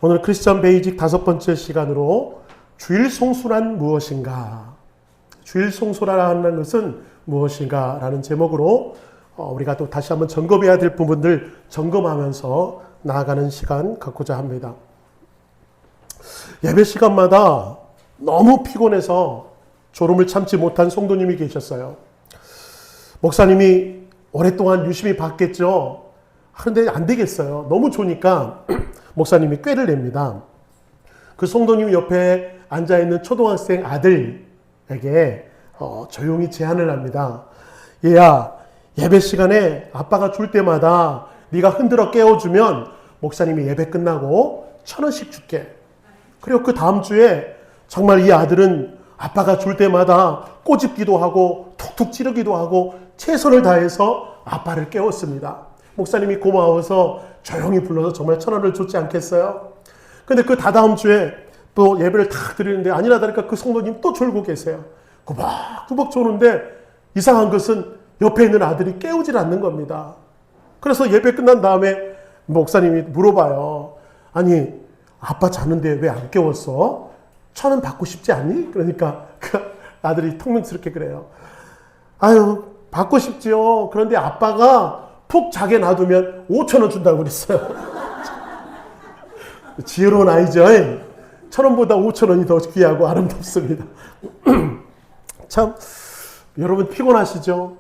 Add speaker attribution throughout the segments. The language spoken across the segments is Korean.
Speaker 1: 오늘 크리스천 베이직 5번째 시간으로 주일 송수란 무엇인가? 주일 송수라는 것은 무엇인가? 라는 제목으로 우리가 또 다시 한번 점검해야 될 부분들 점검하면서 나아가는 시간 갖고자 합니다. 예배 시간마다 너무 피곤해서 졸음을 참지 못한 성도님이 계셨어요. 목사님이 오랫동안 유심히 봤겠죠. 그런데 안 되겠어요. 너무 좋으니까 목사님이 꾀를 냅니다. 그 성도님 옆에 앉아있는 초등학생 아들에게 조용히 제안을 합니다. 얘야, 예배 시간에 아빠가 줄 때마다 네가 흔들어 깨워주면 목사님이 예배 끝나고 1,000원씩 줄게. 그리고 그 다음 주에 정말 이 아들은 아빠가 줄 때마다 꼬집기도 하고 툭툭 찌르기도 하고 최선을 다해서 아빠를 깨웠습니다. 목사님이 고마워서 조용히 불러서 정말 1,000원을 줬지 않겠어요? 근데 그 다다음 주에 또 예배를 탁 드리는데 아니라 다를까 그 성도님 또 졸고 계세요. 꾸벅꾸벅 조는데 이상한 것은 옆에 있는 아들이 깨우질 않는 겁니다. 그래서 예배 끝난 다음에 목사님이 물어봐요. 아니, 아빠 자는데 왜 안 깨웠어? 1,000원 받고 싶지 않니? 그러니까 그 아들이 퉁명스럽게 그래요. 아유, 받고 싶지요. 그런데 아빠가 푹 자게 놔두면 5,000원 준다고 그랬어요. 지혜로운 아이죠. 1,000원보다 5,000원이 더 귀하고 아름답습니다. 참 여러분 피곤하시죠?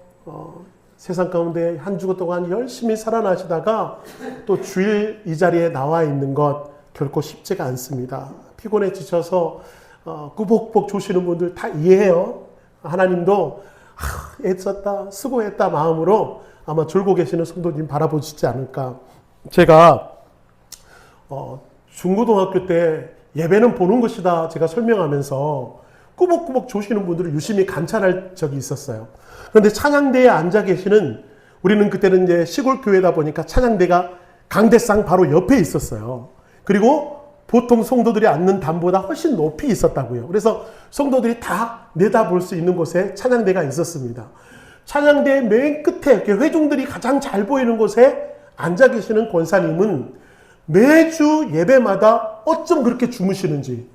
Speaker 1: 세상 가운데 한 주간 동안 열심히 살아나시다가 또 주일 이 자리에 나와 있는 것 결코 쉽지가 않습니다. 피곤해 지쳐서 꾸벅꾸벅 조시는 분들 다 이해해요. 하나님도 애썼다, 수고했다 마음으로 아마 졸고 계시는 성도님 바라보시지 않을까. 제가 중고등학교 때 예배는 보는 것이다 제가 설명하면서 꾸벅꾸벅 조시는 분들을 유심히 관찰할 적이 있었어요. 그런데 찬양대에 앉아 계시는, 우리는 그때는 이제 시골 교회다 보니까 찬양대가 강대상 바로 옆에 있었어요. 그리고 보통 성도들이 앉는 담보다 훨씬 높이 있었다고요. 그래서 성도들이 다 내다볼 수 있는 곳에 찬양대가 있었습니다. 찬양대 맨 끝에 회중들이 가장 잘 보이는 곳에 앉아 계시는 권사님은 매주 예배마다 어쩜 그렇게 주무시는지,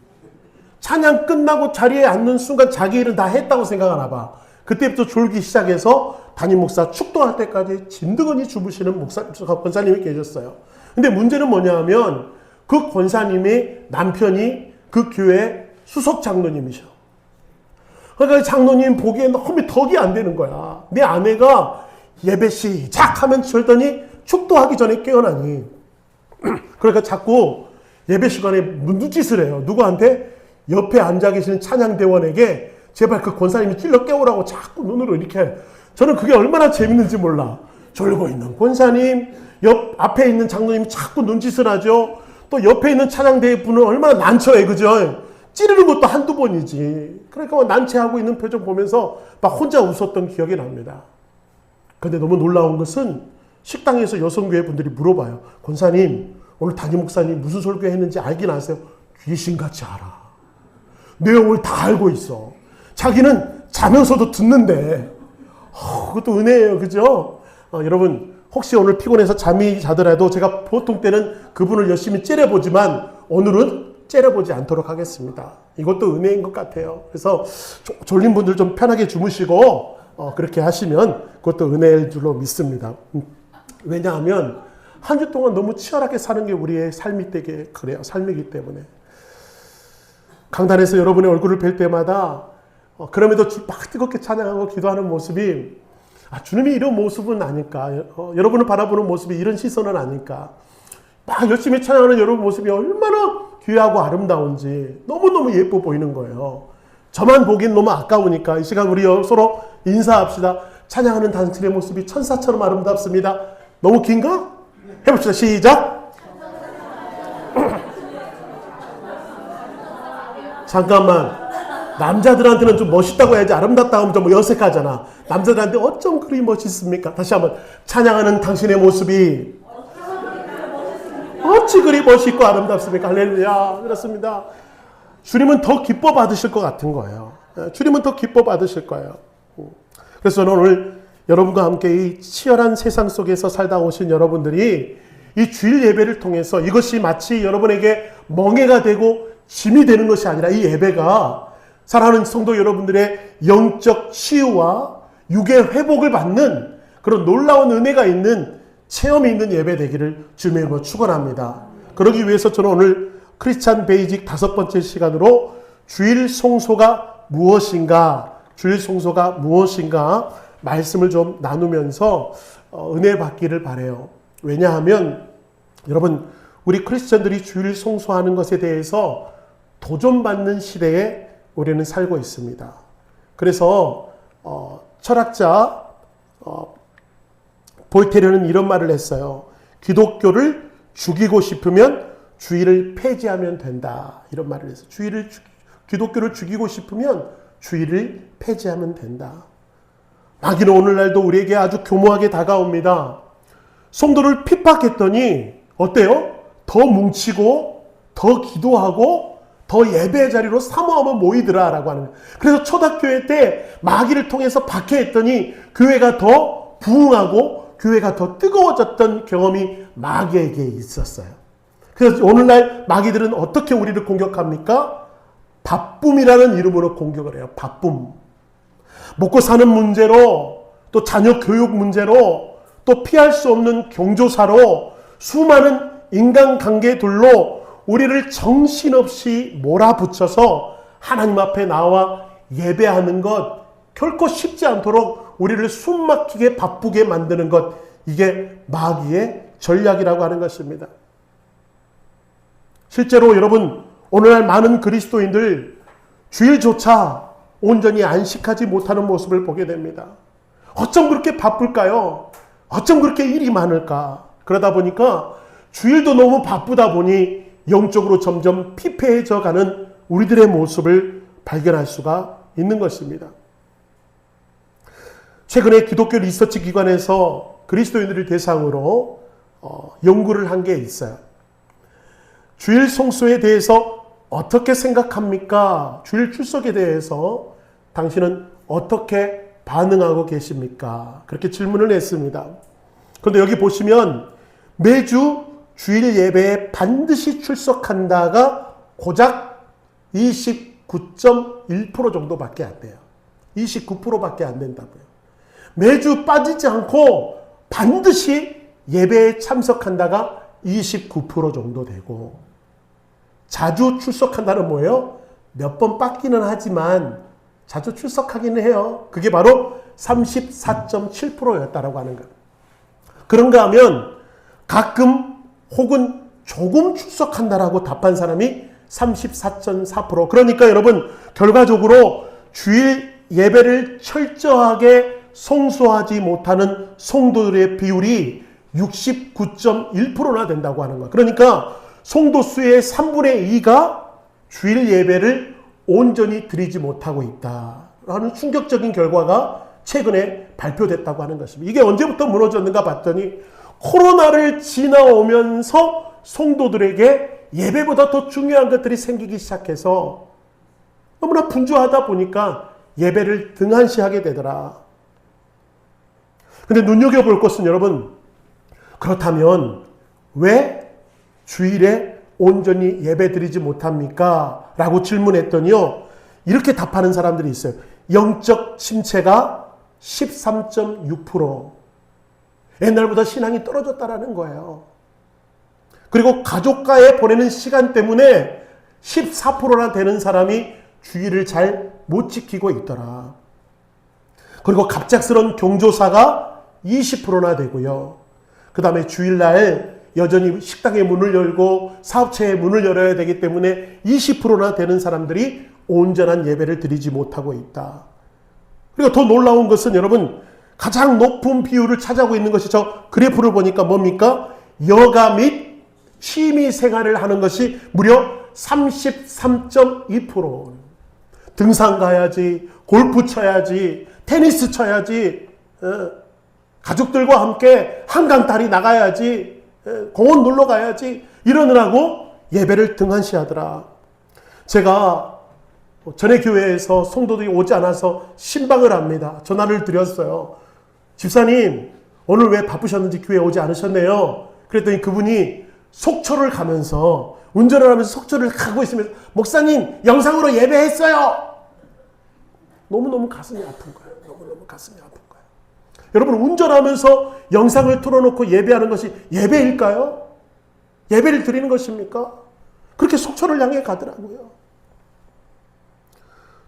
Speaker 1: 찬양 끝나고 자리에 앉는 순간 자기 일은 다 했다고 생각하나 봐. 그때부터 졸기 시작해서 담임 목사 축도할 때까지 진드거니 주무시는 권사님이 계셨어요. 근데 문제는 뭐냐 하면 그 권사님의 남편이 그 교회 수석 장로님이셔. 그러니까 장로님 보기에 너무 덕이 안 되는 거야. 내 아내가 예배 시작하면 절더니 축도하기 전에 깨어나니. 그러니까 자꾸 예배 시간에 눈짓을 해요. 누구한테? 옆에 앉아 계시는 찬양대원에게 제발 그 권사님이 찔러 깨우라고 자꾸 눈으로 이렇게 해요. 저는 그게 얼마나 재밌는지 몰라. 졸고 있는 권사님, 옆 앞에 있는 장로님이 자꾸 눈짓을 하죠. 또 옆에 있는 찬양대 분은 얼마나 난처해, 그죠? 찌르는 것도 한두 번이지. 그러니까 난처하고 있는 표정 보면서 막 혼자 웃었던 기억이 납니다. 근데 너무 놀라운 것은 식당에서 여성교회 분들이 물어봐요. 권사님, 오늘 담임 목사님 무슨 설교 했는지 알긴 아세요? 귀신같이 알아. 내용을 다 알고 있어. 자기는 자면서도 듣는데. 그것도 은혜예요, 그죠? 여러분, 혹시 오늘 피곤해서 잠이 자더라도 제가 보통 때는 그분을 열심히 째려보지만 오늘은 째려보지 않도록 하겠습니다. 이것도 은혜인 것 같아요. 그래서 졸린 분들 좀 편하게 주무시고 그렇게 하시면 그것도 은혜일 줄로 믿습니다. 왜냐하면 한 주 동안 너무 치열하게 사는 게 우리의 삶이 되게 그래요. 삶이기 때문에. 강단에서 여러분의 얼굴을 뵐 때마다 그럼에도 막 뜨겁게 찬양하고 기도하는 모습이 주님이 이런 모습은 아닐까. 여러분을 바라보는 모습이 이런 시선은 아닐까. 막 열심히 찬양하는 여러분 모습이 얼마나 귀하고 아름다운지 너무너무 예뻐 보이는 거예요. 저만 보긴 너무 아까우니까 이 시간 우리 서로 인사합시다. 찬양하는 당신의 모습이 천사처럼 아름답습니다. 너무 긴가? 해봅시다. 시작. 잠깐만. 남자들한테는 좀 멋있다고 해야지 아름답다 하면 좀 어색하잖아. 남자들한테 어쩜 그리 멋있습니까? 다시 한번. 찬양하는 당신의 모습이 어찌 그리 멋있고 아름답습니까? 할렐루야. 그렇습니다. 주님은 더 기뻐 받으실 것 같은 거예요. 주님은 더 기뻐 받으실 거예요. 그래서 저는 오늘 여러분과 함께 이 치열한 세상 속에서 살다 오신 여러분들이 이 주일 예배를 통해서 이것이 마치 여러분에게 멍해가 되고 짐이 되는 것이 아니라 이 예배가 사랑하는 성도 여러분들의 영적 치유와 육의 회복을 받는 그런 놀라운 은혜가 있는 체험이 있는 예배 되기를 주님의 이름으로 축원합니다. 그러기 위해서 저는 오늘 크리스찬 베이직 5번째 시간으로 주일 송소가 무엇인가 말씀을 좀 나누면서 은혜 받기를 바라요. 왜냐하면 여러분, 우리 크리스천들이 주일 송소하는 것에 대해서 도전받는 시대에 우리는 살고 있습니다. 그래서 철학자 볼테르는 이런 말을 했어요. 기독교를 죽이고 싶으면 주일을 폐지하면 된다. 이런 말을 했어요. 기독교를 죽이고 싶으면 주일을 폐지하면 된다. 마귀는 오늘날도 우리에게 아주 교묘하게 다가옵니다. 성도를 핍박했더니 어때요? 더 뭉치고 더 기도하고 더 예배 자리로 사모하면 모이더라 라고 하는 거예요. 그래서 초대교회 때 마귀를 통해서 박해했더니 교회가 더 부흥하고 교회가 더 뜨거워졌던 경험이 마귀에게 있었어요. 그래서 오늘날 마귀들은 어떻게 우리를 공격합니까? 바쁨이라는 이름으로 공격을 해요. 바쁨. 먹고 사는 문제로, 또 자녀 교육 문제로, 또 피할 수 없는 경조사로 수많은 인간관계들로 우리를 정신없이 몰아붙여서 하나님 앞에 나와 예배하는 것 결코 쉽지 않도록 우리를 숨막히게 바쁘게 만드는 것, 이게 마귀의 전략이라고 하는 것입니다. 실제로 여러분, 오늘날 많은 그리스도인들 주일조차 온전히 안식하지 못하는 모습을 보게 됩니다. 어쩜 그렇게 바쁠까요? 어쩜 그렇게 일이 많을까? 그러다 보니까 주일도 너무 바쁘다 보니 영적으로 점점 피폐해져 가는 우리들의 모습을 발견할 수가 있는 것입니다. 최근에 기독교 리서치 기관에서 그리스도인들을 대상으로 연구를 한 게 있어요. 주일 송소에 대해서 어떻게 생각합니까? 주일 출석에 대해서 당신은 어떻게 반응하고 계십니까? 그렇게 질문을 했습니다. 그런데 여기 보시면 매주 주일 예배에 반드시 출석한다가 고작 29.1% 정도밖에 안 돼요. 29%밖에 안 된다고요. 매주 빠지지 않고 반드시 예배에 참석한다가 29% 정도 되고, 자주 출석한다는 뭐예요? 몇 번 빠기는 하지만 자주 출석하기는 해요. 그게 바로 34.7%였다라고 하는 거예요. 그런가 하면 가끔 혹은 조금 출석한다라고 답한 사람이 34.4%. 그러니까 여러분, 결과적으로 주일 예배를 철저하게 송수하지 못하는 성도들의 비율이 69.1%나 된다고 하는 거예요. 그러니까 성도 수의 3분의 2가 주일 예배를 온전히 드리지 못하고 있다라는 충격적인 결과가 최근에 발표됐다고 하는 것입니다. 이게 언제부터 무너졌는가 봤더니 코로나를 지나오면서 성도들에게 예배보다 더 중요한 것들이 생기기 시작해서 너무나 분주하다 보니까 예배를 등한시하게 되더라. 근데 눈여겨볼 것은 여러분, 그렇다면 왜 주일에 온전히 예배 드리지 못합니까? 라고 질문했더니요, 이렇게 답하는 사람들이 있어요. 영적 침체가 13.6%. 옛날보다 신앙이 떨어졌다라는 거예요. 그리고 가족과의 보내는 시간 때문에 14%나 되는 사람이 주일을 잘 못 지키고 있더라. 그리고 갑작스러운 경조사가 20%나 되고요. 그 다음에 주일날 여전히 식당의 문을 열고 사업체의 문을 열어야 되기 때문에 20%나 되는 사람들이 온전한 예배를 드리지 못하고 있다. 그리고 더 놀라운 것은 여러분, 가장 높은 비율을 차지하고 있는 것이 저 그래프를 보니까 뭡니까? 여가 및 취미 생활을 하는 것이 무려 33.2%. 등산 가야지, 골프 쳐야지, 테니스 쳐야지, 가족들과 함께 한강다리 나가야지, 공원 놀러 가야지, 이러느라고 예배를 등한시하더라. 제가 전에 교회에서 성도들이 오지 않아서 신방을 합니다. 전화를 드렸어요. 집사님, 오늘 왜 바쁘셨는지 교회에 오지 않으셨네요. 그랬더니 그분이 속초를 가면서 운전을 하면서 속초를 가고 있으면서 목사님 영상으로 예배했어요. 너무너무 가슴이 아픈 거예요. 너무너무 가슴이 아픈 거예요. 여러분 운전하면서 영상을 틀어놓고 예배하는 것이 예배일까요? 예배를 드리는 것입니까? 그렇게 속초를 향해 가더라고요.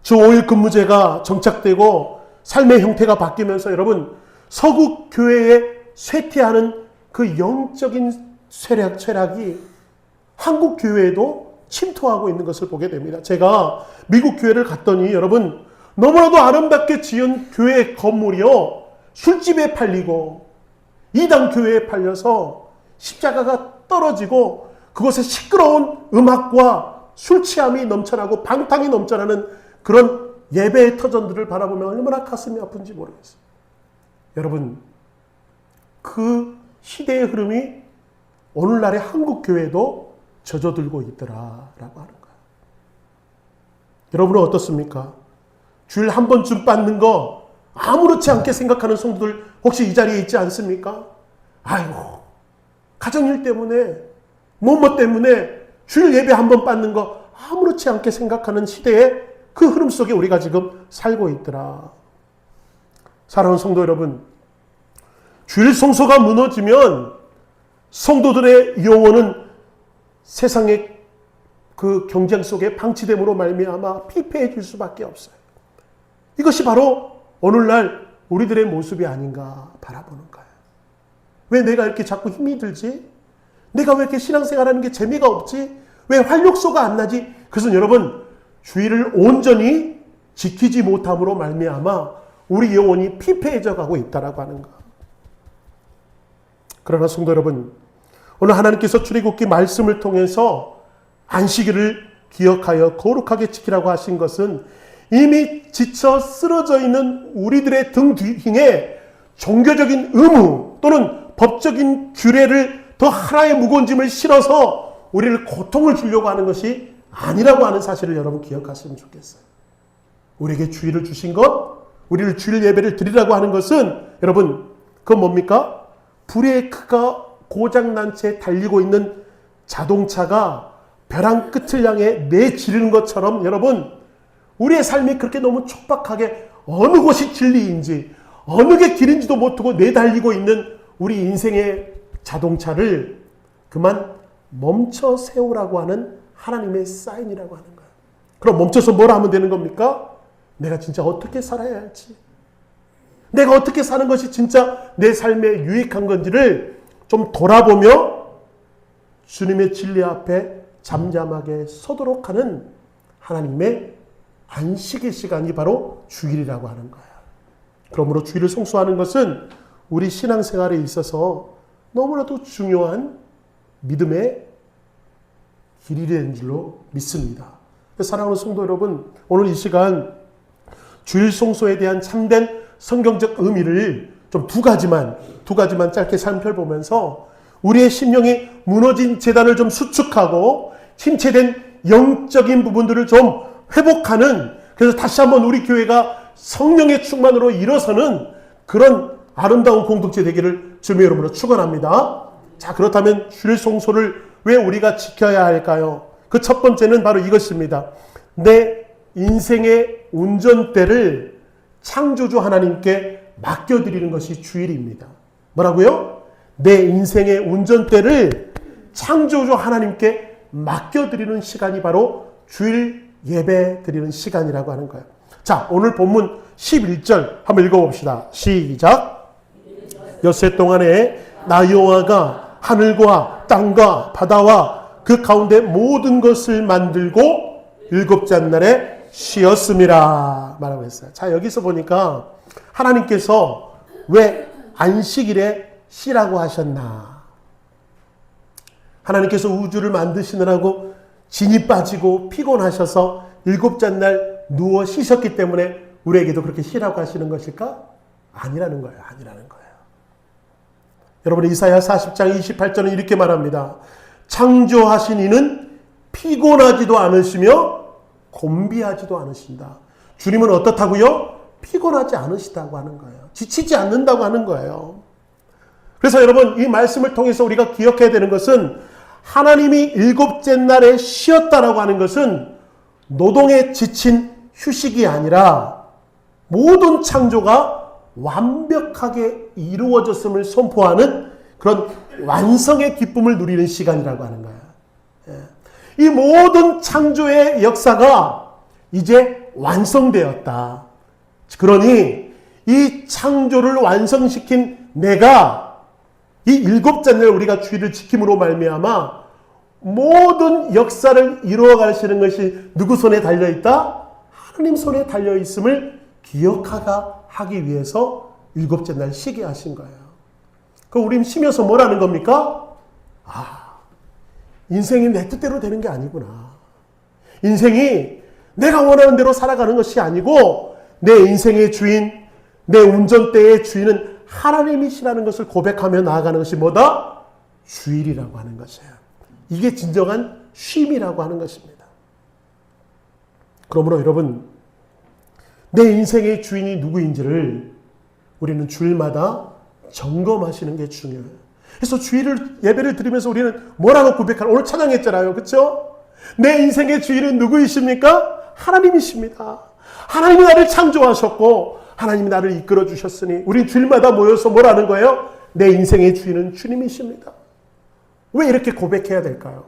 Speaker 1: 주 5일 근무제가 정착되고 삶의 형태가 바뀌면서 여러분 서구 교회에 쇠퇴하는 그 영적인 쇠락이 한국 교회에도 침투하고 있는 것을 보게 됩니다. 제가 미국 교회를 갔더니 여러분 너무나도 아름답게 지은 교회 건물이요 술집에 팔리고 이단 교회에 팔려서 십자가가 떨어지고 그곳에 시끄러운 음악과 술 취함이 넘쳐나고 방탕이 넘쳐나는 그런 예배의 터전들을 바라보면 얼마나 가슴이 아픈지 모르겠어요. 여러분 그 시대의 흐름이 오늘날의 한국 교회도 젖어들고 있더라라고 하는 거예요. 여러분은 어떻습니까? 주일 한 번쯤 받는 거 아무렇지 않게 생각하는 성도들 혹시 이 자리에 있지 않습니까? 아이고 가정일 때문에 뭐뭐 때문에 주일 예배 한 번 받는 거 아무렇지 않게 생각하는 시대에 그 흐름 속에 우리가 지금 살고 있더라. 사랑하는 성도 여러분, 주일 성소가 무너지면 성도들의 영혼은 세상의 그 경쟁 속에 방치됨으로 말미암아 피폐해질 수밖에 없어요. 이것이 바로 오늘날 우리들의 모습이 아닌가 바라보는 거예요. 왜 내가 이렇게 자꾸 힘이 들지? 내가 왜 이렇게 신앙생활하는 게 재미가 없지? 왜 활력소가 안 나지? 그것은 여러분 주의를 온전히 지키지 못함으로 말미암아 우리 영혼이 피폐해져 가고 있다라고 하는 것. 그러나 성도 여러분, 오늘 하나님께서 출애굽기 말씀을 통해서 안식일을 기억하여 거룩하게 지키라고 하신 것은 이미 지쳐 쓰러져 있는 우리들의 등 뒤에 종교적인 의무 또는 법적인 규례를 더 하나의 무거운 짐을 실어서 우리를 고통을 주려고 하는 것이 아니라고 하는 사실을 여러분 기억하시면 좋겠어요. 우리에게 주일을 주신 것, 우리를 주일 예배를 드리라고 하는 것은 여러분 그건 뭡니까? 브레이크가 고장난 채 달리고 있는 자동차가 벼랑 끝을 향해 내지르는 것처럼 여러분 우리의 삶이 그렇게 너무 촉박하게 어느 곳이 진리인지 어느 게 길인지도 못하고 내달리고 있는 우리 인생의 자동차를 그만 멈춰 세우라고 하는 하나님의 사인이라고 하는 거예요. 그럼 멈춰서 뭘 하면 되는 겁니까? 내가 진짜 어떻게 살아야 할지, 내가 어떻게 사는 것이 진짜 내 삶에 유익한 건지를 좀 돌아보며 주님의 진리 앞에 잠잠하게 서도록 하는 하나님의 안식의 시간이 바로 주일이라고 하는 거예요. 그러므로 주일을 성수하는 것은 우리 신앙생활에 있어서 너무나도 중요한 믿음의 길이 되는 줄로 믿습니다. 사랑하는 성도 여러분, 오늘 이 시간 주일 성소에 대한 참된 성경적 의미를 좀 두 가지만 짧게 살펴보면서 우리의 심령이 무너진 재단을 좀 수축하고 침체된 영적인 부분들을 좀 회복하는, 그래서 다시 한번 우리 교회가 성령의 충만으로 일어서는 그런 아름다운 공동체 되기를 주님의 이름으로 축원합니다. 자, 그렇다면 주일 성소를 왜 우리가 지켜야 할까요? 그 첫 번째는 바로 이것입니다. 내 인생의 운전대를 창조주 하나님께 맡겨드리는 것이 주일입니다. 뭐라고요? 내 인생의 운전대를 창조주 하나님께 맡겨드리는 시간이 바로 주일 예배 드리는 시간이라고 하는 거예요. 자, 오늘 본문 11절 한번 읽어봅시다. 시작. 엿새 동안에 나 여호와가 하늘과 땅과 바다와 그 가운데 모든 것을 만들고 일곱째 날에 쉬었음이라 말하고 있어요. 자, 여기서 보니까 하나님께서 왜 안식일에 쉬라고 하셨나? 하나님께서 우주를 만드시느라고 진이 빠지고 피곤하셔서 일곱째 날 누워 쉬셨기 때문에 우리에게도 그렇게 쉬라고 하시는 것일까? 아니라는 거예요. 아니라는 거예요. 여러분, 이사야 40장 28절은 이렇게 말합니다. 창조하신 이는 피곤하지도 않으시며 곤비하지도 않으신다. 주님은 어떻다고요? 피곤하지 않으시다고 하는 거예요. 지치지 않는다고 하는 거예요. 그래서 여러분, 이 말씀을 통해서 우리가 기억해야 되는 것은 하나님이 일곱째 날에 쉬었다라고 하는 것은 노동에 지친 휴식이 아니라 모든 창조가 완벽하게 이루어졌음을 선포하는 그런 완성의 기쁨을 누리는 시간이라고 하는 거야. 이 모든 창조의 역사가 이제 완성되었다. 그러니 이 창조를 완성시킨 내가 이 일곱째 날 우리가 주일을 지킴으로 말미암아 모든 역사를 이루어 가시는 것이 누구 손에 달려있다? 하나님 손에 달려있음을 기억하기 위해서 일곱째 날 쉬게 하신 거예요. 그럼 우린 쉬면서 뭐라는 겁니까? 인생이 내 뜻대로 되는 게 아니구나. 인생이 내가 원하는 대로 살아가는 것이 아니고 내 인생의 주인, 내 운전대의 주인은 하나님이시라는 것을 고백하며 나아가는 것이 뭐다? 주일이라고 하는 것이에요. 이게 진정한 쉼이라고 하는 것입니다. 그러므로 여러분, 내 인생의 주인이 누구인지를 우리는 주일마다 점검하시는 게 중요해요. 그래서 주일을 예배를 드리면서 우리는 뭐라고 고백하는, 오늘 찬양했잖아요. 그렇죠? 내 인생의 주인은 누구이십니까? 하나님이십니다. 하나님이 나를 창조하셨고 하나님이 나를 이끌어 주셨으니 우리 주일마다 모여서 뭐라는 거예요? 내 인생의 주인은 주님이십니다. 왜 이렇게 고백해야 될까요?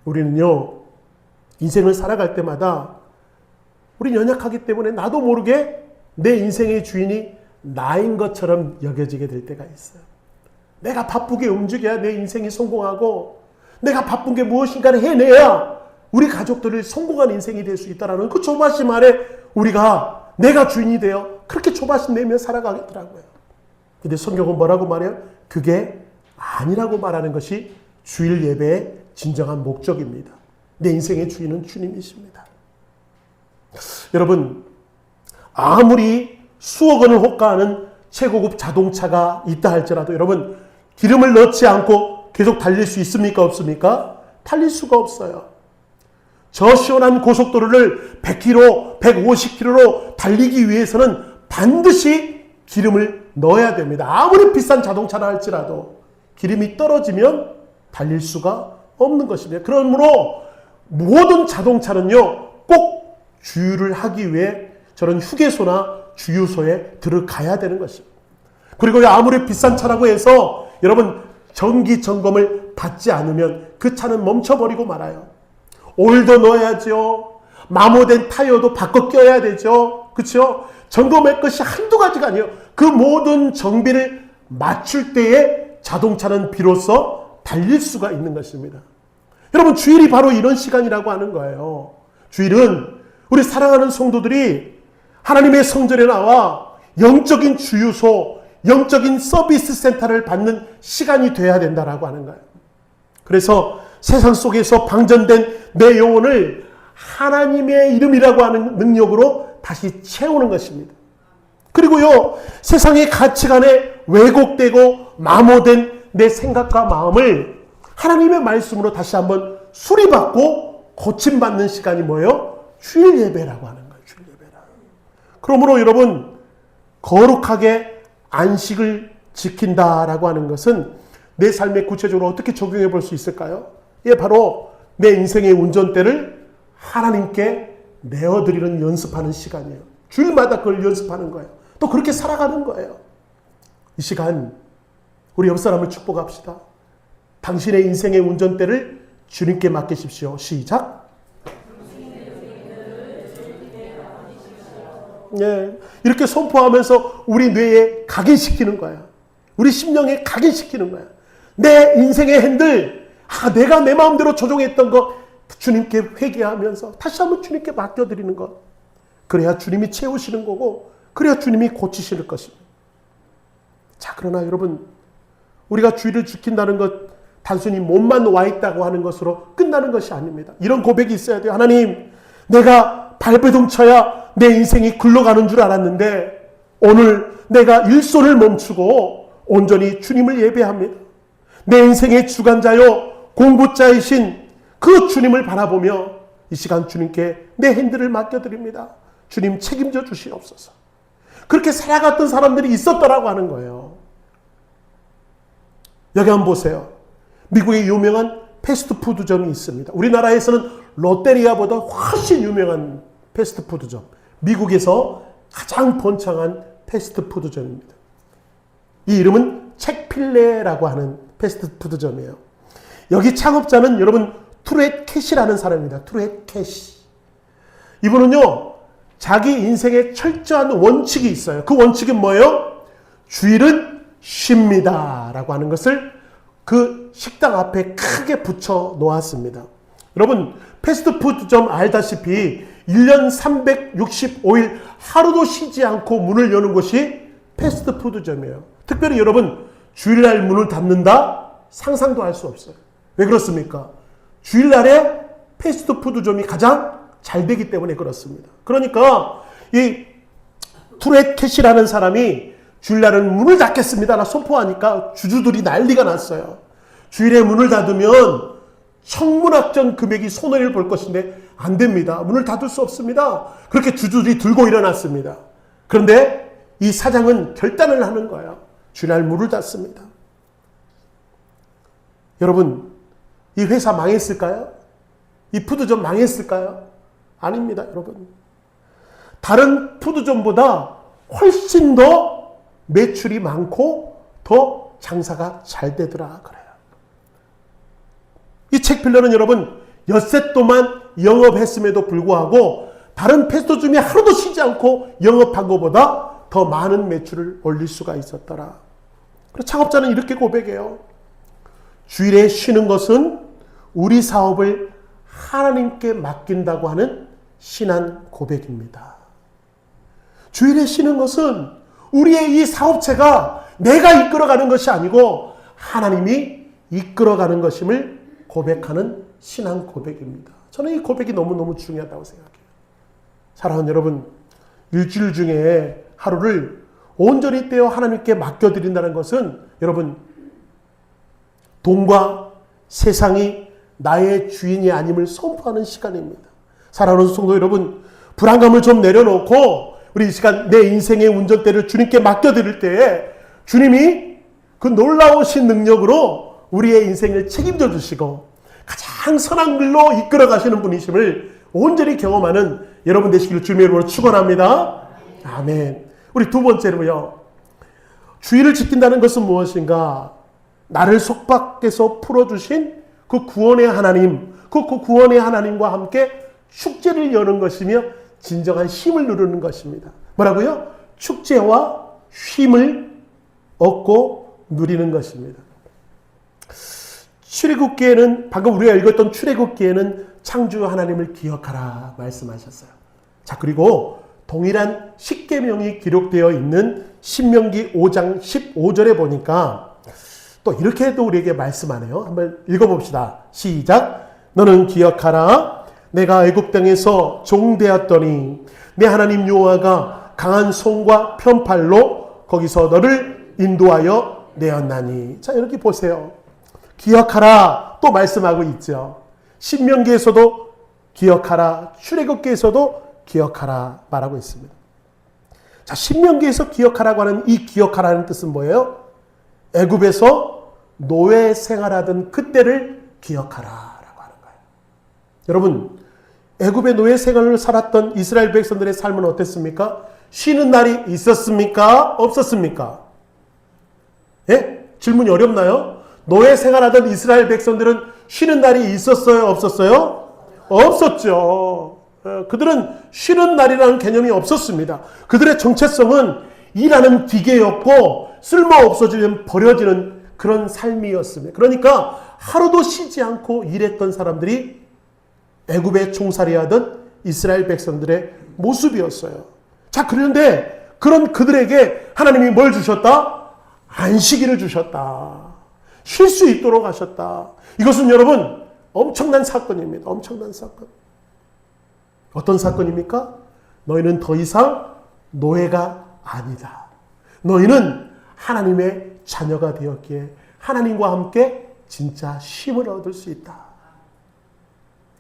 Speaker 1: 우리는요, 인생을 살아갈 때마다 우리 연약하기 때문에 나도 모르게 내 인생의 주인이 나인 것처럼 여겨지게 될 때가 있어요. 내가 바쁘게 움직여야 내 인생이 성공하고 내가 바쁜 게 무엇인가를 해내야 우리 가족들을 성공한 인생이 될 수 있다는 그 조바심 아래 우리가 내가 주인이 되어 그렇게 조바심 내며 살아가겠더라고요. 근데 성경은 뭐라고 말해요? 그게 아니라고 말하는 것이 주일 예배의 진정한 목적입니다. 내 인생의 주인은 주님이십니다. 여러분, 아무리 수억 원을 호가하는 최고급 자동차가 있다 할지라도 여러분, 기름을 넣지 않고 계속 달릴 수 있습니까? 없습니까? 달릴 수가 없어요. 저 시원한 고속도로를 100km, 150km로 달리기 위해서는 반드시 기름을 넣어야 됩니다. 아무리 비싼 자동차라 할지라도 기름이 떨어지면 달릴 수가 없는 것입니다. 그러므로 모든 자동차는요, 꼭 주유를 하기 위해 저런 휴게소나 주유소에 들어가야 되는 것입니다. 그리고 아무리 비싼 차라고 해서 여러분 정기 점검을 받지 않으면 그 차는 멈춰버리고 말아요. 오일도 넣어야죠. 마모된 타이어도 바꿔 껴야 되죠. 그렇죠? 점검할 것이 한두 가지가 아니에요. 그 모든 정비를 맞출 때에 자동차는 비로소 달릴 수가 있는 것입니다. 여러분, 주일이 바로 이런 시간이라고 하는 거예요. 주일은 우리 사랑하는 성도들이 하나님의 성전에 나와 영적인 주유소, 영적인 서비스 센터를 받는 시간이 돼야 된다라고 하는 거예요. 그래서 세상 속에서 방전된 내 영혼을 하나님의 이름이라고 하는 능력으로 다시 채우는 것입니다. 그리고요, 세상의 가치관에 왜곡되고 마모된 내 생각과 마음을 하나님의 말씀으로 다시 한번 수리받고 고침받는 시간이 뭐예요? 주일 예배라고 하는 거예요. 주일 예배라. 그러므로 여러분, 거룩하게 안식을 지킨다라고 하는 것은 내 삶에 구체적으로 어떻게 적용해 볼 수 있을까요? 예, 바로 내 인생의 운전대를 하나님께 내어드리는 연습하는 시간이에요. 주일마다 그걸 연습하는 거예요. 또 그렇게 살아가는 거예요. 이 시간 우리 옆 사람을 축복합시다. 당신의 인생의 운전대를 주님께 맡기십시오. 시작. 네, 이렇게 선포하면서 우리 뇌에 각인시키는 거야. 우리 심령에 각인시키는 거야. 내 인생의 핸들, 내가 내 마음대로 조종했던 거 주님께 회개하면서 다시 한번 주님께 맡겨드리는 것. 그래야 주님이 채우시는 거고, 그래야 주님이 고치실 것입니다. 자, 그러나 여러분, 우리가 주일을 지킨다는 것 단순히 몸만 와 있다고 하는 것으로 끝나는 것이 아닙니다. 이런 고백이 있어야 돼요. 하나님, 내가 발버둥 쳐야 내 인생이 굴러가는 줄 알았는데 오늘 내가 일손을 멈추고 온전히 주님을 예배합니다. 내 인생의 주관자요 공부자이신 그 주님을 바라보며 이 시간 주님께 내 핸들을 맡겨드립니다. 주님 책임져 주시옵소서. 그렇게 살아갔던 사람들이 있었더라고 하는 거예요. 여기 한번 보세요. 미국의 유명한 패스트푸드점이 있습니다. 우리나라에서는 롯데리아보다 훨씬 유명한 패스트푸드점. 미국에서 가장 번창한 패스트푸드점입니다. 이 이름은 첵필레라고 하는 패스트푸드점이에요. 여기 창업자는 여러분 투렛 캐시라는 사람입니다. 투렛 캐시. 이분은요, 자기 인생에 철저한 원칙이 있어요. 그 원칙은 뭐예요? 주일은 쉽니다 라고 하는 것을 그 식당 앞에 크게 붙여 놓았습니다. 여러분, 패스트푸드점 알다시피 1년 365일 하루도 쉬지 않고 문을 여는 곳이 패스트푸드점이에요. 특별히 여러분, 주일날 문을 닫는다? 상상도 할 수 없어요. 왜 그렇습니까? 주일날에 패스트푸드점이 가장 잘 되기 때문에 그렇습니다. 그러니까 이 투렛 캐시라는 사람이 주일날은 문을 닫겠습니다 라 선포하니까 주주들이 난리가 났어요. 주일에 문을 닫으면 천문학적 금액이 손해를 볼 것인데 안 됩니다. 문을 닫을 수 없습니다. 그렇게 주주들이 들고 일어났습니다. 그런데 이 사장은 결단을 하는 거예요. 주일날 문을 닫습니다. 여러분, 이 회사 망했을까요? 이 푸드점 망했을까요? 아닙니다, 여러분. 다른 푸드점보다 훨씬 더 매출이 많고 더 장사가 잘 되더라 그래요. 이 첵필러는 여러분 엿새 동안 영업했음에도 불구하고 다른 패스트푸드점이 하루도 쉬지 않고 영업한 것보다 더 많은 매출을 올릴 수가 있었더라. 그래서 창업자는 이렇게 고백해요. 주일에 쉬는 것은 우리 사업을 하나님께 맡긴다고 하는 신앙 고백입니다. 주일에 쉬는 것은 우리의 이 사업체가 내가 이끌어가는 것이 아니고 하나님이 이끌어가는 것임을 고백하는 신앙 고백입니다. 저는 이 고백이 너무너무 중요하다고 생각해요. 사랑하는 여러분, 일주일 중에 하루를 온전히 떼어 하나님께 맡겨드린다는 것은 여러분, 돈과 세상이 나의 주인이 아님을 선포하는 시간입니다. 사랑하는 성도 여러분, 불안감을 좀 내려놓고 우리 이 시간 내 인생의 운전대를 주님께 맡겨드릴 때에 주님이 그 놀라우신 능력으로 우리의 인생을 책임져 주시고 가장 선한 길로 이끌어 가시는 분이심을 온전히 경험하는 여러분 되시기를 주님의 이름으로 축원합니다. 아멘. 우리 두 번째로요. 주의를 지킨다는 것은 무엇인가? 나를 속박해서 풀어주신 그 구원의 하나님, 그 구원의 하나님과 함께 축제를 여는 것이며 진정한 쉼을 누르는 것입니다. 뭐라고요? 축제와 쉼을 얻고 누리는 것입니다. 출애굽기에는 방금 우리가 읽었던 출애굽기에는 창조 하나님을 기억하라 말씀하셨어요. 자, 그리고 동일한 십계명이 기록되어 있는 신명기 5장 15절에 보니까 또 이렇게도 우리에게 말씀하네요. 한번 읽어봅시다. 시작. 너는 기억하라. 내가 애굽 땅에서 종되었더니 내 하나님 여호와가 강한 손과 편팔로 거기서 너를 인도하여 내었나니. 자, 이렇게 보세요. 기억하라 또 말씀하고 있죠. 신명기에서도 기억하라, 출애굽기에서도 기억하라 말하고 있습니다. 자, 신명기에서 기억하라고 하는 이 기억하라는 뜻은 뭐예요? 애굽에서 노예 생활하던 그때를 기억하라라고 하는 거예요. 여러분, 애굽의 노예 생활을 살았던 이스라엘 백성들의 삶은 어땠습니까? 쉬는 날이 있었습니까? 없었습니까? 예? 질문이 어렵나요? 노예 생활하던 이스라엘 백성들은 쉬는 날이 있었어요? 없었어요? 없었죠. 그들은 쉬는 날이라는 개념이 없었습니다. 그들의 정체성은 일하는 기계였고 쓸모없어지면 버려지는 그런 삶이었습니다. 그러니까 하루도 쉬지 않고 일했던 사람들이 애굽에 총살이하던 이스라엘 백성들의 모습이었어요. 자, 그런데 그런 그들에게 하나님이 뭘 주셨다? 안식일을 주셨다. 쉴 수 있도록 하셨다. 이것은 여러분 엄청난 사건입니다. 엄청난 사건. 어떤 사건입니까? 너희는 더 이상 노예가 아니다. 너희는 하나님의 자녀가 되었기에 하나님과 함께 진짜 쉼을 얻을 수 있다.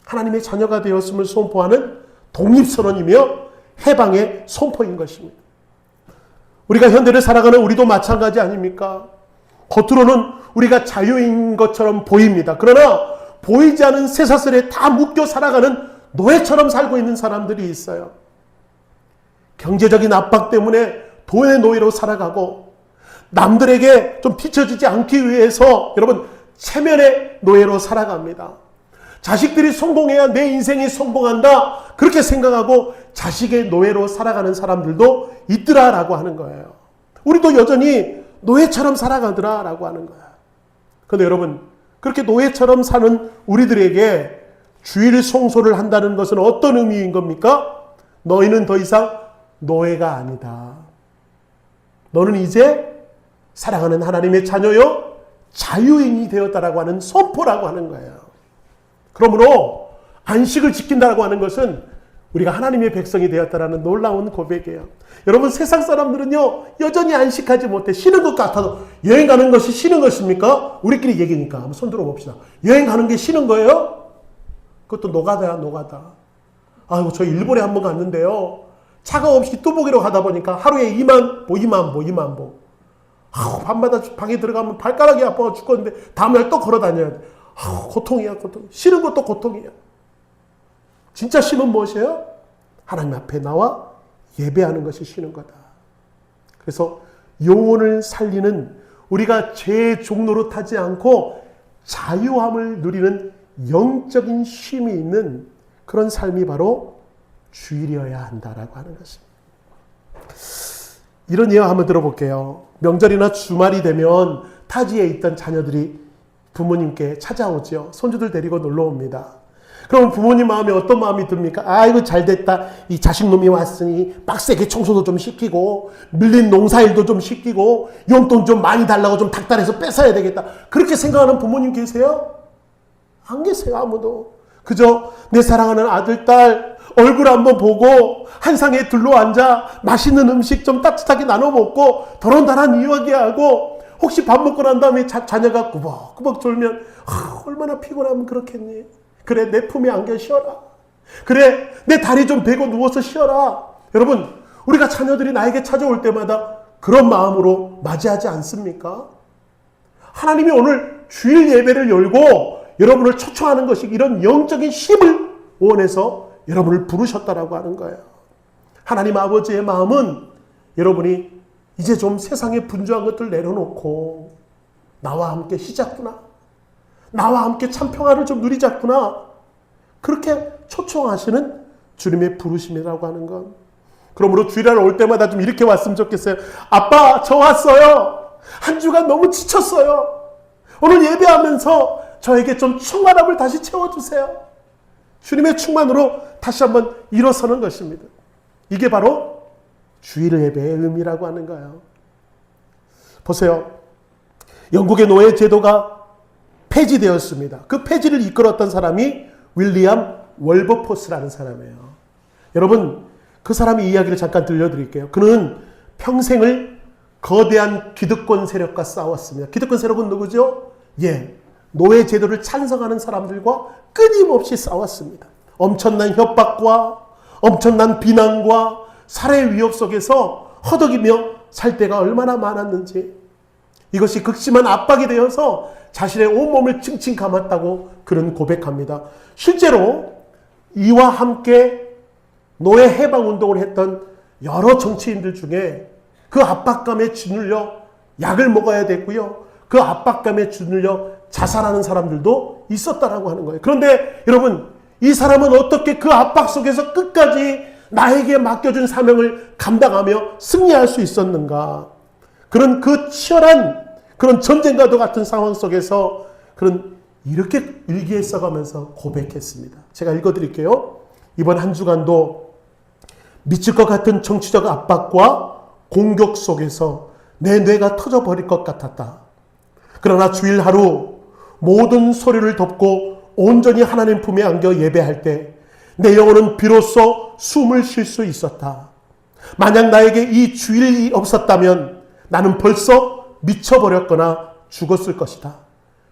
Speaker 1: 하나님의 자녀가 되었음을 선포하는 독립선언이며 해방의 선포인 것입니다. 우리가 현대를 살아가는 우리도 마찬가지 아닙니까? 겉으로는 우리가 자유인 것처럼 보입니다. 그러나 보이지 않은 쇠사슬에 다 묶여 살아가는 노예처럼 살고 있는 사람들이 있어요. 경제적인 압박 때문에 돈의 노예로 살아가고 남들에게 좀 비춰지지 않기 위해서 여러분 체면의 노예로 살아갑니다. 자식들이 성공해야 내 인생이 성공한다 그렇게 생각하고 자식의 노예로 살아가는 사람들도 있더라라고 하는 거예요. 우리도 여전히 노예처럼 살아가더라라고 하는 거예요. 그런데 여러분 그렇게 노예처럼 사는 우리들에게 주일 송소를 한다는 것은 어떤 의미인 겁니까? 너희는 더 이상 노예가 아니다. 너는 이제 사랑하는 하나님의 자녀요 자유인이 되었다라고 하는 선포라고 하는 거예요. 그러므로 안식을 지킨다라고 하는 것은 우리가 하나님의 백성이 되었다라는 놀라운 고백이에요. 여러분 세상 사람들은요 여전히 안식하지 못해 쉬는 것 같아도 여행 가는 것이 쉬는 것입니까? 우리끼리 얘기니까 한번 손 들어봅시다. 여행 가는 게 쉬는 거예요? 그것도 노가다야 노가다. 아이고 저 일본에 한번 갔는데요. 차가 없이 뚜벅이로 가다 보니까 하루에 2만 보. 밤마다 방에 들어가면 발가락이 아파서 죽겠는데 다음날 또 걸어 다녀야 돼. 고통이야 고통. 쉬는 것도 고통이야. 진짜 쉬는 무엇이에요? 하나님 앞에 나와 예배하는 것이 쉬는 거다. 그래서 영혼을 살리는 우리가 죄의 종로로 타지 않고 자유함을 누리는 영적인 쉼이 있는 그런 삶이 바로 주일이어야 한다라고 하는 것입니다. 이런 예화 한번 들어볼게요. 명절이나 주말이 되면 타지에 있던 자녀들이 부모님께 찾아오죠. 손주들 데리고 놀러 옵니다. 그럼 부모님 마음에 어떤 마음이 듭니까? 아이고 잘됐다. 이 자식놈이 왔으니 빡세게 청소도 좀 시키고 밀린 농사일도 좀 시키고 용돈 좀 많이 달라고 좀 닥달해서 뺏어야 되겠다. 그렇게 생각하는 부모님 계세요? 안 계세요. 아무도. 그저 내 사랑하는 아들, 딸 얼굴 한번 보고 한 상에 둘러앉아 맛있는 음식 좀 따뜻하게 나눠 먹고 더론다란 이야기하고 혹시 밥 먹고 난 다음에 자녀가 꾸벅꾸벅 졸면 얼마나 피곤하면 그렇겠니? 그래 내 품에 안겨 쉬어라. 그래 내 다리 좀 베고 누워서 쉬어라. 여러분 우리가 자녀들이 나에게 찾아올 때마다 그런 마음으로 맞이하지 않습니까? 하나님이 오늘 주일 예배를 열고 여러분을 초청하는 것이 이런 영적인 힘을 원해서 여러분을 부르셨다라고 하는 거예요. 하나님 아버지의 마음은 여러분이 이제 좀 세상에 분주한 것들 내려놓고 나와 함께 쉬자꾸나. 나와 함께 참 평화를 좀 누리자꾸나. 그렇게 초청하시는 주님의 부르심이라고 하는 것. 그러므로 주일날 올 때마다 좀 이렇게 왔으면 좋겠어요. 아빠 저 왔어요. 한 주간 너무 지쳤어요. 오늘 예배하면서 저에게 좀 충만함을 다시 채워주세요. 주님의 충만으로 다시 한번 일어서는 것입니다. 이게 바로 주일 예배의 의미라고 하는 거예요. 보세요. 영국의 노예 제도가 폐지되었습니다. 그 폐지를 이끌었던 사람이 윌리엄 월버포스라는 사람이에요. 여러분 그 사람의 이야기를 잠깐 들려드릴게요. 그는 평생을 거대한 기득권 세력과 싸웠습니다. 기득권 세력은 누구죠? 노예 제도를 찬성하는 사람들과 끊임없이 싸웠습니다. 엄청난 협박과 엄청난 비난과 살해 위협 속에서 허덕이며 살 때가 얼마나 많았는지 이것이 극심한 압박이 되어서 자신의 온몸을 칭칭 감았다고 그는 고백합니다. 실제로 이와 함께 노예 해방운동을 했던 여러 정치인들 중에 그 압박감에 짓눌려 약을 먹어야 됐고요. 그 압박감에 짓눌려 자살하는 사람들도 있었다라고 하는 거예요. 그런데 여러분 이 사람은 어떻게 그 압박 속에서 끝까지 나에게 맡겨준 사명을 감당하며 승리할 수 있었는가? 그런 그 치열한 그런 전쟁과도 같은 상황 속에서 그런 이렇게 일기에 써가면서 고백했습니다. 제가 읽어드릴게요. 이번 한 주간도 미칠 것 같은 정치적 압박과 공격 속에서 내 뇌가 터져버릴 것 같았다. 그러나 주일 하루 모든 소리를 덮고 온전히 하나님 품에 안겨 예배할 때 내 영혼은 비로소 숨을 쉴 수 있었다. 만약 나에게 이 주일이 없었다면 나는 벌써 미쳐버렸거나 죽었을 것이다.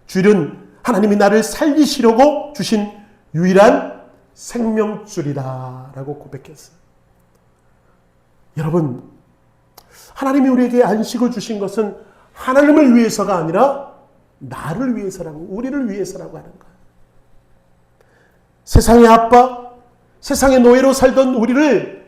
Speaker 1: 주일은 하나님이 나를 살리시려고 주신 유일한 생명줄이다 라고 고백했어요. 여러분 하나님이 우리에게 안식을 주신 것은 하나님을 위해서가 아니라 나를 위해서라고, 우리를 위해서라고 하는 거예요. 세상의 압박, 세상의 노예로 살던 우리를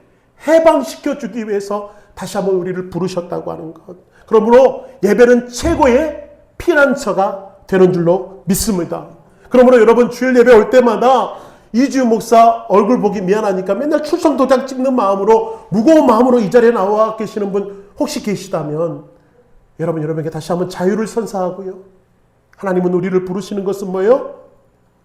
Speaker 1: 해방시켜주기 위해서 다시 한번 우리를 부르셨다고 하는 것. 그러므로 예배는 최고의 피난처가 되는 줄로 믿습니다. 그러므로 여러분 주일 예배 올 때마다 이주유 목사 얼굴 보기 미안하니까 맨날 출석 도장 찍는 마음으로, 무거운 마음으로 이 자리에 나와 계시는 분 혹시 계시다면 여러분에게 다시 한번 자유를 선사하고요. 하나님은 우리를 부르시는 것은 뭐예요?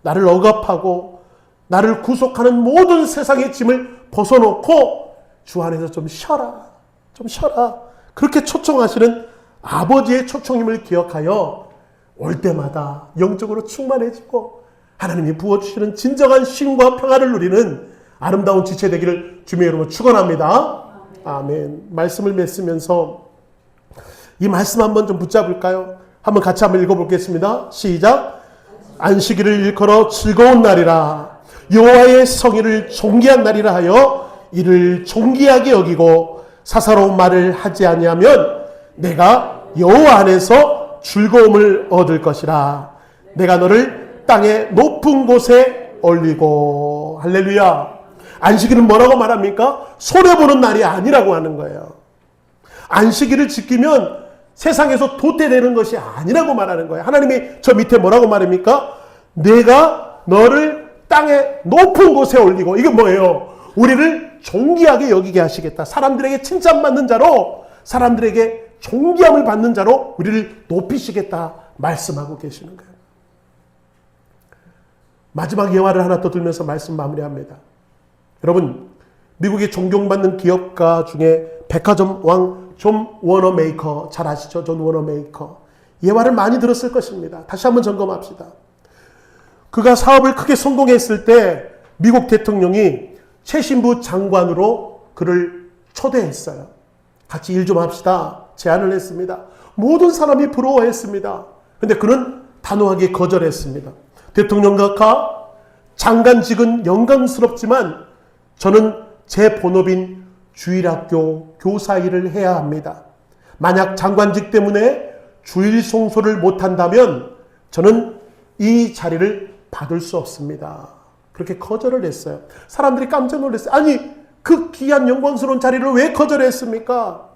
Speaker 1: 나를 억압하고 나를 구속하는 모든 세상의 짐을 벗어놓고 주 안에서 좀 쉬어라. 좀 쉬어라. 그렇게 초청하시는 아버지의 초청임을 기억하여 올 때마다 영적으로 충만해지고 하나님이 부어주시는 진정한 쉼과 평화를 누리는 아름다운 지체 되기를 주님의 이름으로 축원합니다. 아멘. 말씀을 맺으면서 이 말씀 한번 좀 붙잡을까요? 한번 같이 한번 읽어보겠습니다. 시작. 안식일을 일컬어 즐거운 날이라 여호와의 성일을 존귀한 날이라 하여 이를 존귀하게 여기고 사사로운 말을 하지 아니하면 내가 여호와 안에서 즐거움을 얻을 것이라. 내가 너를 땅의 높은 곳에 올리고. 할렐루야. 안식일은 뭐라고 말합니까? 손해보는 날이 아니라고 하는 거예요. 안식일을 지키면 세상에서 도태되는 것이 아니라고 말하는 거예요. 하나님이 저 밑에 뭐라고 말합니까? 내가 너를 땅의 높은 곳에 올리고. 이게 뭐예요? 우리를 존귀하게 여기게 하시겠다. 사람들에게 칭찬받는 자로, 사람들에게 존귀함을 받는 자로 우리를 높이시겠다 말씀하고 계시는 거예요. 마지막 예화를 하나 더 들면서 말씀 마무리합니다. 여러분, 미국의 존경받는 기업가 중에 백화점 왕 존 워너메이커 잘 아시죠? 존 워너메이커. 예화를 많이 들었을 것입니다. 다시 한번 점검합시다. 그가 사업을 크게 성공했을 때 미국 대통령이 최신부 장관으로 그를 초대했어요. 같이 일 좀 합시다. 제안을 했습니다. 모든 사람이 부러워했습니다. 그런데 그는 단호하게 거절했습니다. 대통령과 장관직은 영광스럽지만 저는 제 본업인 주일학교 교사 일을 해야 합니다. 만약 장관직 때문에 주일 송소를 못한다면 저는 이 자리를 받을 수 없습니다. 그렇게 거절을 했어요. 사람들이 깜짝 놀랐어요. 아니, 그 귀한 영광스러운 자리를 왜 거절했습니까?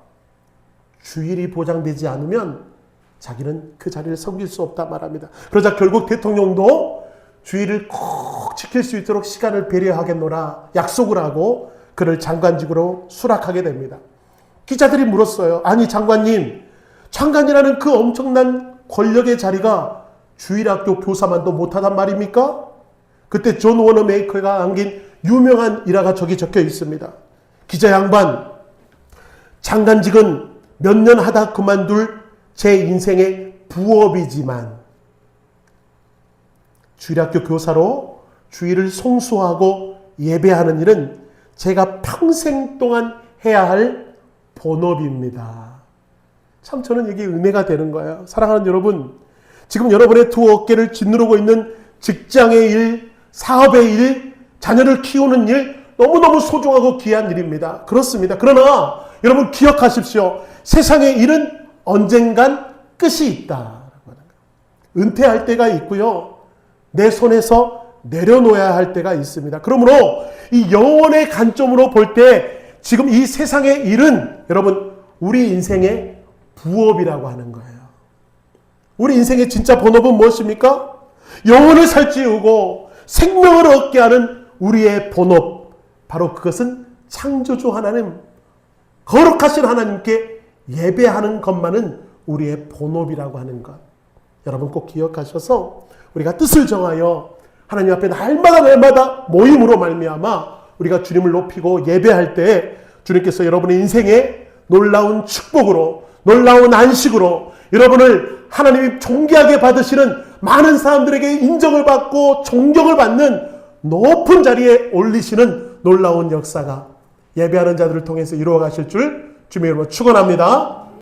Speaker 1: 주일이 보장되지 않으면 자기는 그 자리를 섬길 수 없다 말합니다. 그러자 결국 대통령도 주일을 꼭 지킬 수 있도록 시간을 배려하겠노라 약속을 하고 그를 장관직으로 수락하게 됩니다. 기자들이 물었어요. 아니 장관님, 장관이라는 그 엄청난 권력의 자리가 주일학교 교사만도 못하단 말입니까? 그때 존 워너메이커가 남긴 유명한 일화가 저기 적혀 있습니다. 기자 양반, 장관직은 몇 년 하다 그만둘 제 인생의 부업이지만 주일학교 교사로 주일을 송수하고 예배하는 일은 제가 평생 동안 해야 할 본업입니다. 참 저는 이게 은혜가 되는 거예요. 사랑하는 여러분, 지금 여러분의 두 어깨를 짓누르고 있는 직장의 일, 사업의 일, 자녀를 키우는 일 너무너무 소중하고 귀한 일입니다. 그렇습니다. 그러나 여러분 기억하십시오. 세상의 일은 언젠간 끝이 있다. 은퇴할 때가 있고요. 내 손에서 내려놓아야 할 때가 있습니다. 그러므로 이 영혼의 관점으로 볼 때 지금 이 세상의 일은 여러분 우리 인생의 부업이라고 하는 거예요. 우리 인생의 진짜 본업은 무엇입니까? 영혼을 살찌우고 생명을 얻게 하는 우리의 본업. 바로 그것은 창조주 하나님, 거룩하신 하나님께 예배하는 것만은 우리의 본업이라고 하는 것. 여러분 꼭 기억하셔서 우리가 뜻을 정하여 하나님 앞에 날마다 모임으로 말미암아 우리가 주님을 높이고 예배할 때 주님께서 여러분의 인생에 놀라운 축복으로, 놀라운 안식으로 여러분을 하나님이 존귀하게 받으시는, 많은 사람들에게 인정을 받고 존경을 받는 높은 자리에 올리시는 놀라운 역사가 예배하는 자들을 통해서 이루어 가실 줄 주님의 이름으로 축원합니다.